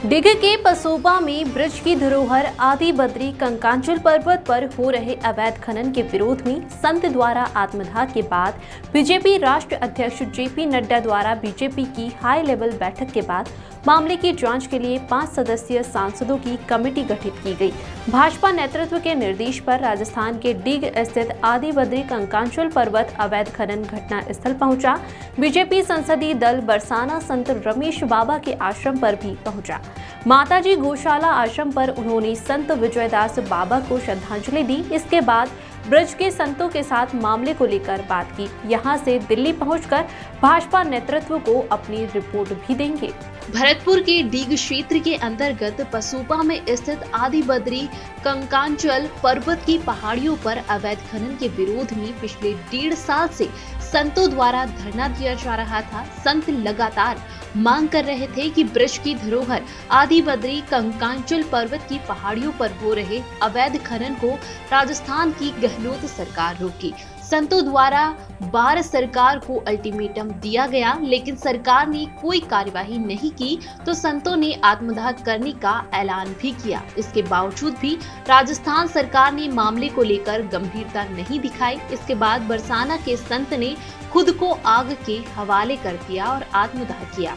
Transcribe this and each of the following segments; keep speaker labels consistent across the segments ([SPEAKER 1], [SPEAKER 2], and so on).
[SPEAKER 1] डिग के पसोपा में ब्रज की धरोहर आदि बद्री कंकांचल पर्वत पर हो रहे अवैध खनन के विरोध में संत द्वारा आत्मदाह के बाद बीजेपी राष्ट्रीय अध्यक्ष जेपी नड्डा द्वारा बीजेपी की हाई लेवल बैठक के बाद मामले की जांच के लिए 5 सदस्यीय सांसदों की कमेटी गठित की गई। भाजपा नेतृत्व के निर्देश पर राजस्थान के डिग स्थित आदि बद्री कंकांचल पर्वत अवैध खनन घटना स्थल पहुंचा। बीजेपी संसदीय दल बरसाना संत रमेश बाबा के आश्रम पर भी पहुंचा। माताजी गौशाला आश्रम पर उन्होंने संत विजयदास बाबा को श्रद्धांजलि दी। इसके बाद ब्रज के संतों के साथ मामले को लेकर बात की। यहां से दिल्ली पहुंचकर भाजपा नेतृत्व को अपनी रिपोर्ट भी देंगे। भरतपुर के डीग क्षेत्र के अंतर्गत पसोपा में स्थित आदि बद्री कंकांचल पर्वत की पहाड़ियों पर अवैध खनन के विरोध में पिछले 1.5 साल से संतों द्वारा धरना दिया जा रहा था। संत लगातार मांग कर रहे थे कि ब्रज की धरोहर आदि बद्री कंकांचल पर्वत की पहाड़ियों पर हो रहे अवैध खनन को राजस्थान की गहलोत सरकार रोके। संतों द्वारा बार सरकार को अल्टीमेटम दिया गया, लेकिन सरकार ने कोई कार्यवाही नहीं की तो संतों ने आत्मदाह करने का ऐलान भी किया। इसके बावजूद भी राजस्थान सरकार ने मामले को लेकर गंभीरता नहीं दिखाई। इसके बाद बरसाना के संत ने खुद को आग के हवाले कर दिया और आत्मदाह किया।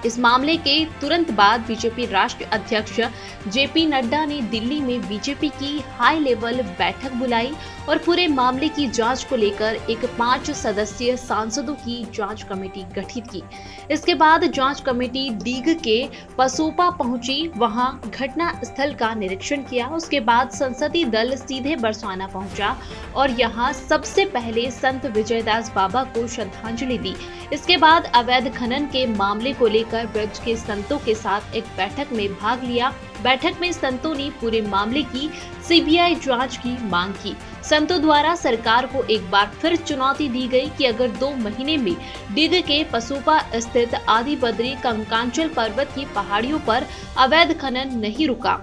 [SPEAKER 1] इस मामले के तुरंत बाद बीजेपी राष्ट्रीय अध्यक्ष जेपी नड्डा ने दिल्ली में बीजेपी की हाई लेवल बैठक बुलाई और पूरे मामले की जांच को लेकर एक 5 सदस्यीय सांसदों की जांच कमेटी गठित की। इसके बाद जांच कमेटी डीग के पसोपा पहुंची, वहां घटना स्थल का निरीक्षण किया। उसके बाद संसदीय दल सीधे बरसाना पहुंचा और यहां सबसे पहले संत विजयदास बाबा को श्रद्धांजलि दी। इसके बाद अवैध खनन के मामले को लेकर ब्रज के संतों के साथ एक बैठक में भाग लिया। बैठक में संतों ने पूरे मामले की सीबीआई जांच की मांग की। संतों द्वारा सरकार को एक बार फिर चुनौती दी गई कि अगर 2 महीने में डिग के पसोपा स्थित आदि बद्री कंकांचल पर्वत की पहाड़ियों पर अवैध खनन नहीं रुका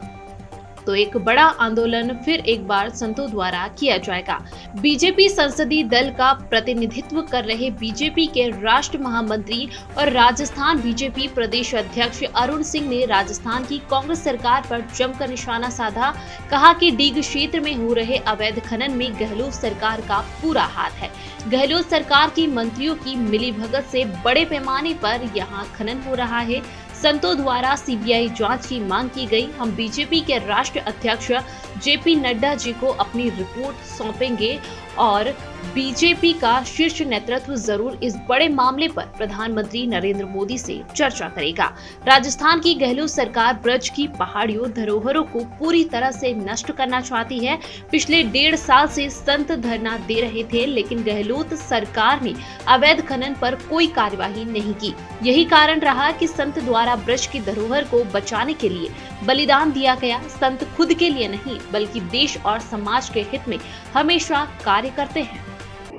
[SPEAKER 1] तो एक बड़ा आंदोलन फिर एक बार संतों द्वारा किया जाएगा। बीजेपी संसदीय दल का प्रतिनिधित्व कर रहे बीजेपी के राष्ट्रीय महामंत्री और राजस्थान बीजेपी प्रदेश अध्यक्ष अरुण सिंह ने राजस्थान की कांग्रेस सरकार पर जमकर निशाना साधा। कहा कि डीग क्षेत्र में हो रहे अवैध खनन में गहलोत सरकार का पूरा हाथ है। गहलोत सरकार की मंत्रियों की मिलीभगत से बड़े पैमाने पर यहाँ खनन हो रहा है। संतों द्वारा सीबीआई जांच की मांग की गई। हम बीजेपी के राष्ट्रीय अध्यक्ष जेपी नड्डा जी को अपनी रिपोर्ट सौंपेंगे और बीजेपी का शीर्ष नेतृत्व जरूर इस बड़े मामले पर प्रधानमंत्री नरेंद्र मोदी से चर्चा करेगा। राजस्थान की गहलोत सरकार ब्रज की पहाड़ियों धरोहरों को पूरी तरह से नष्ट करना चाहती है। पिछले 1.5 साल से संत धरना दे रहे थे, लेकिन गहलोत सरकार ने अवैध खनन पर कोई कार्यवाही नहीं की। यही कारण रहा कि संत द्वारा ब्रज की धरोहर को बचाने के लिए बलिदान दिया गया। संत खुद के लिए नहीं बल्कि देश और समाज के हित में हमेशा कार्य करते हैं।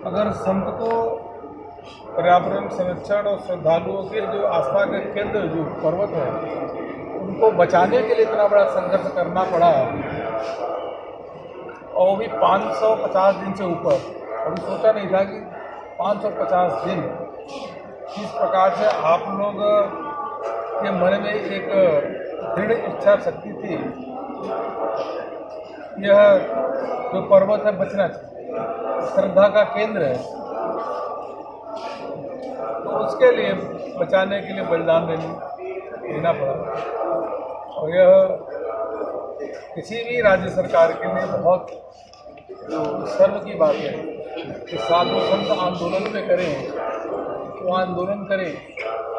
[SPEAKER 2] अगर संत को पर्यावरण संरक्षण और श्रद्धालुओं के जो आस्था के केंद्र जो पर्वत है उनको बचाने के लिए इतना बड़ा संघर्ष करना पड़ा और वो भी 550 दिन से ऊपर। अभी सोचा नहीं था कि 550 दिन किस प्रकार से आप लोग के मन में एक दृढ़ इच्छा शक्ति थी। यह जो पर्वत है बचना चाहिए, श्रद्धा का केंद्र है, तो उसके लिए बचाने के लिए बलिदान देना पड़ा। और यह किसी भी राज्य सरकार के लिए बहुत शर्म की बात है कि साधु संत आंदोलन में करें, वो आंदोलन करें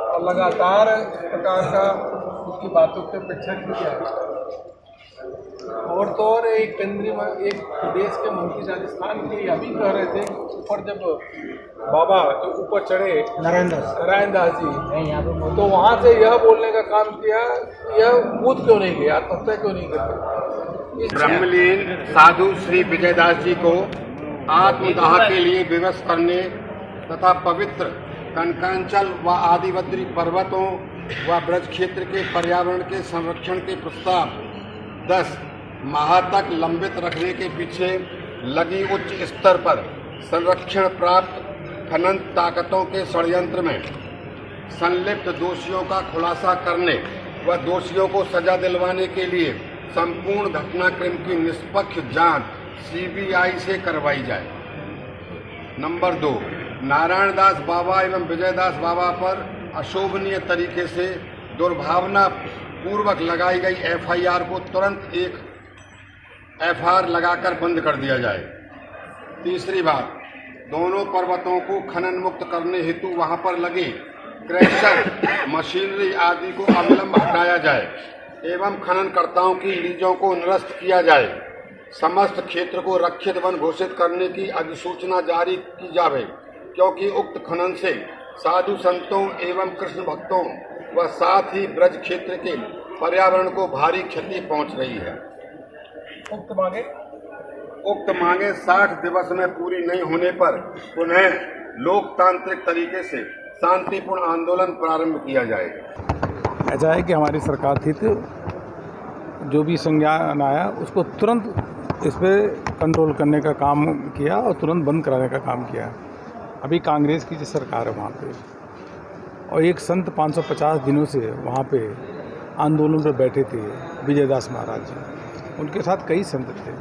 [SPEAKER 2] और लगातार इस प्रकार का उसकी बातों के अपेक्षा किया है। और तो और एक केंद्रीय एक प्रदेश के मंत्री राजस्थान के अभी कह रहे थे कि ऊपर जब बाबा जो ऊपर चढ़े नारायण दास जी, तो वहाँ से यह बोलने का काम किया, यह कूद क्यों नहीं गया, आत्महत्या क्यों नहीं करते।
[SPEAKER 3] ब्रह्मलीन साधु श्री विजयदास जी को आत्मदाह के लिए विवश करने तथा पवित्र कंकांचल व आदि बद्री पर्वतों व ब्रज क्षेत्र के पर्यावरण के संरक्षण के प्रस्ताव 10 माह तक लंबित रखने के पीछे लगी उच्च स्तर पर संरक्षण प्राप्त खनन ताकतों के षड्यंत्र में संलिप्त दोषियों का खुलासा करने व दोषियों को सजा दिलवाने के लिए संपूर्ण घटनाक्रम की निष्पक्ष जांच सीबीआई से करवाई जाए। नंबर 2, नारायण दास बाबा एवं विजय दास बाबा पर अशोभनीय तरीके से दुर्भावना पूर्वक लगाई गई एफआईआर को तुरंत एक एफआईआर लगाकर बंद कर दिया जाए। तीसरी बात, दोनों पर्वतों को खनन मुक्त करने हेतु वहां पर लगे क्रैशर, मशीनरी आदि को अविलंब हटाया जाए एवं खननकर्ताओं की लीजों को निरस्त किया जाए। समस्त क्षेत्र को रक्षित वन घोषित करने की अधिसूचना जारी की जाए, क्योंकि उक्त खनन से साधु संतों एवं कृष्ण भक्तों व साथ ही ब्रज क्षेत्र के पर्यावरण को भारी क्षति पहुंच रही है। उक्त मांगे 60 दिवस में पूरी नहीं होने पर पुनः लोकतांत्रिक तरीके से शांतिपूर्ण आंदोलन प्रारंभ किया जाएगा।
[SPEAKER 4] ऐसा है कि हमारी सरकार थी तो जो भी संज्ञान आया उसको तुरंत इस पर कंट्रोल करने का काम किया और तुरंत बंद कराने का काम किया। अभी कांग्रेस की जो सरकार है वहाँ पे, और एक संत 550 दिनों से वहाँ पे आंदोलन पर बैठे थे, विजय दास महाराज जी, उनके साथ कई संत थे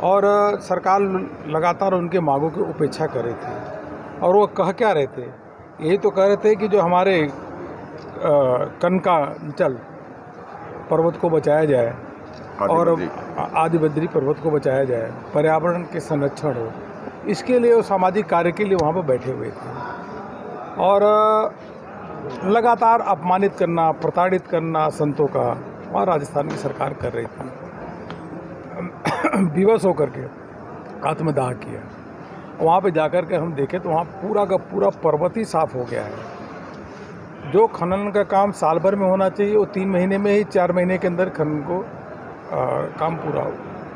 [SPEAKER 4] और सरकार लगातार उनके मांगों की उपेक्षा कर रही थी। और वो कह क्या रहे थे, यही तो कह रहे थे कि जो हमारे कनकांचल पर्वत को बचाया जाए और आदि बद्री पर्वत को बचाया जाए, पर्यावरण के संरक्षण हो, इसके लिए वो सामाजिक कार्य के लिए वहाँ पर बैठे हुए थे। और लगातार अपमानित करना, प्रताड़ित करना संतों का वहाँ राजस्थान की सरकार कर रही थी। विवश होकर के आत्मदाह किया। वहाँ पे जाकर के हम देखें तो वहाँ पूरा का पूरा पर्वत ही साफ हो गया है। जो खनन का काम साल भर में होना चाहिए वो 3 महीने में ही, 4 महीने के अंदर खनन को काम पूरा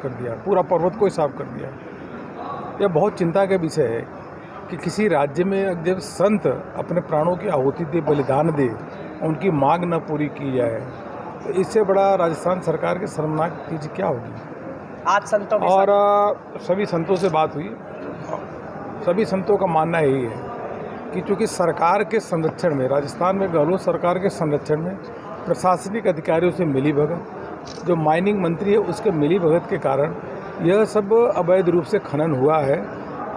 [SPEAKER 4] कर दिया, पूरा पर्वत को ही साफ कर दिया। यह बहुत चिंता का विषय है कि किसी राज्य में जब संत अपने प्राणों की आहुति दे, बलिदान दे, उनकी मांग न पूरी की जाए, तो इससे बड़ा राजस्थान सरकार की शर्मनाक चीज़ क्या होगी।
[SPEAKER 5] आज संतों
[SPEAKER 4] और सभी संतों से बात हुई, सभी संतों का मानना यही है कि चूँकि सरकार के संरक्षण में, राजस्थान में गहलोत सरकार के संरक्षण में प्रशासनिक अधिकारियों से मिली भगत, जो माइनिंग मंत्री है उसके मिली भगत के कारण यह सब अवैध रूप से खनन हुआ है।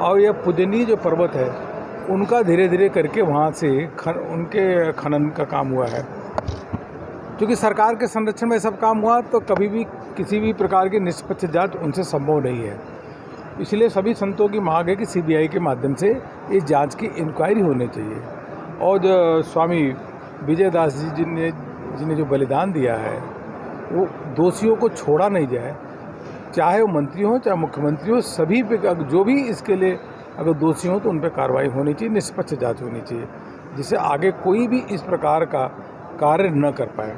[SPEAKER 4] और यह पूजनीय जो पर्वत है उनका धीरे धीरे करके वहाँ से उनके खनन का काम हुआ है। क्योंकि सरकार के संरक्षण में सब काम हुआ तो कभी भी किसी भी प्रकार की निष्पक्ष जांच उनसे संभव नहीं है। इसलिए सभी संतों की मांग है कि सीबीआई के माध्यम से इस जांच की इंक्वायरी होनी चाहिए। और जो स्वामी विजय दास जी जिन्हें जो बलिदान दिया है, वो दोषियों को छोड़ा नहीं जाए, चाहे वो मंत्री हो चाहे मुख्यमंत्री हो, सभी पे जो भी इसके लिए अगर दोषी हो तो उन पर कार्रवाई होनी चाहिए, निष्पक्ष जाँच होनी चाहिए, जिससे आगे कोई भी इस प्रकार का कार्य न कर पाए।